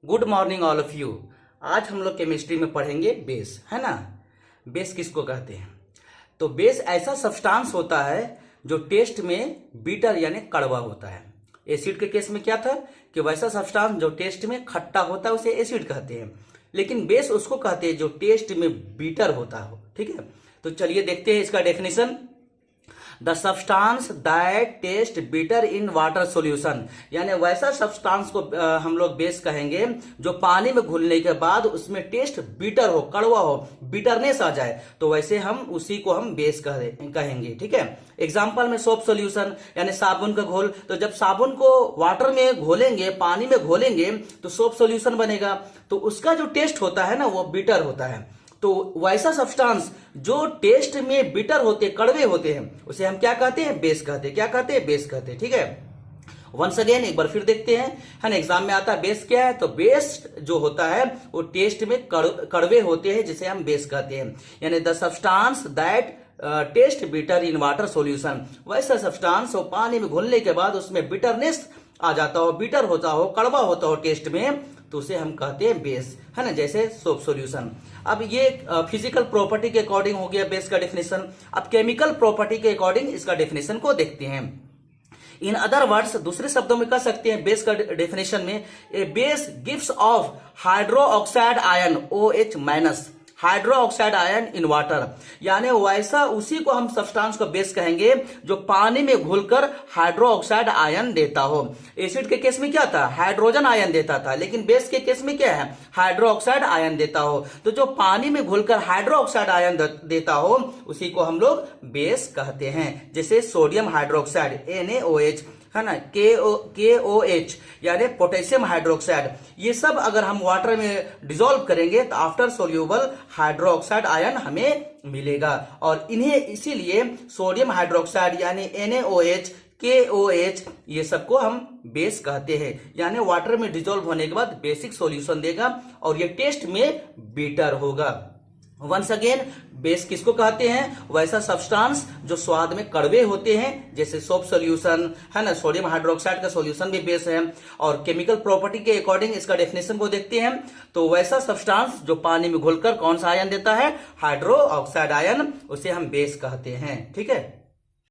Good morning all of you. आज हम लोग केमिस्ट्री में पढ़ेंगे बेस, है ना। बेस किसको कहते हैं? तो बेस ऐसा सब्सटेंस होता है जो टेस्ट में बीटर यानी कड़वा होता है। एसिड के केस में क्या था कि वैसा सब्सटेंस जो टेस्ट में खट्टा होता है उसे एसिड कहते हैं, लेकिन बेस उसको कहते हैं जो टेस्ट में बीटर होता हो। ठीक है, तो चलिए देखते हैं इसका definition. The substance that test bitter in water solution, यानी वैसा सब्सटेंस को हम लोग बेस कहेंगे जो पानी में घुलने के बाद उसमें टेस्ट बिटर हो, कड़वा हो, बिटरनेस आ जाए, तो वैसे हम उसी को हम बेस कहेंगे। ठीक है, एग्जाम्पल में सोप सोल्यूशन यानी साबुन का घोल, तो जब साबुन को वाटर में घोलेंगे, पानी में घोलेंगे तो सोप सोल्यूशन बनेगा, तो उसका जो टेस्ट होता है ना वो बिटर होता है। तो वैसा सब्सटेंस जो टेस्ट में बिटर होते, कड़वे होते हैं, उसे हम क्या कहते हैं? बेस कहते हैं। क्या कहते हैं? बेस कहते हैं। ठीक है, वंस अगेन एक बार फिर देखते हैं, है ना। एग्जाम में आता है बेस क्या है, तो बेस जो होता है वो टेस्ट में कड़वे होते हैं, जिसे हम बेस कहते हैं। यानी the substance that test bitter in water solution, वैसा सब्सटेंस वो पानी में घुलने के बाद उसमें बिटरनेस आ जाता हो, बिटर होता हो, कड़वा होता हो टेस्ट में, तो उसे हम कहते हैं बेस, है ना। जैसे सोप सॉल्यूशन। अब ये फिजिकल प्रॉपर्टी के अकॉर्डिंग हो गया बेस का डेफिनेशन। अब केमिकल प्रॉपर्टी के अकॉर्डिंग इसका डेफिनेशन को देखते हैं। इन अदर वर्ड्स, दूसरे शब्दों में कह सकते हैं बेस का डेफिनेशन में, a base gives off hydroxide ion OH minus, hydroxide ion in water, यानी वैसा उसी को हम सब्सटेंस को बेस कहेंगे जो पानी में घुलकर हाइड्रो ऑक्साइड आयन देता हो। एसिड के केस में क्या था? हाइड्रोजन आयन देता था, लेकिन बेस के केस में क्या है? हाइड्रो ऑक्साइड आयन देता हो। तो जो पानी में घुलकर हाइड्रो ऑक्साइड आयन देता हो उसी को हम लोग बेस कहते हैं। जैसे सोडियम हाइड्रोक्साइड NaOH, है ना, KOH यानी पोटेशियम हाइड्रोक्साइड, ये सब अगर हम वाटर में डिसॉल्व करेंगे तो आफ्टर सोल्यूबल हाइड्रोक्साइड आयन हमें मिलेगा, और इन्हें इसीलिए सोडियम हाइड्रोक्साइड यानी NaOH, KOH, ये सबको हम बेस कहते हैं। यानी वाटर में डिसॉल्व होने के बाद बेसिक सॉल्यूशन देगा और ये टेस्ट में बीटर होगा। वंस अगेन, बेस किसको कहते हैं? वैसा सब्सटेंस जो स्वाद में कड़वे होते हैं, जैसे सोप सॉल्यूशन, है ना। सोडियम हाइड्रोक्साइड का सॉल्यूशन भी बेस है। और केमिकल प्रॉपर्टी के अकॉर्डिंग इसका डेफिनेशन को देखते हैं, तो वैसा सब्सटेंस जो पानी में घुलकर कौन सा आयन देता है? हाइड्रो ऑक्साइड आयन, उसे हम बेस कहते हैं। ठीक है।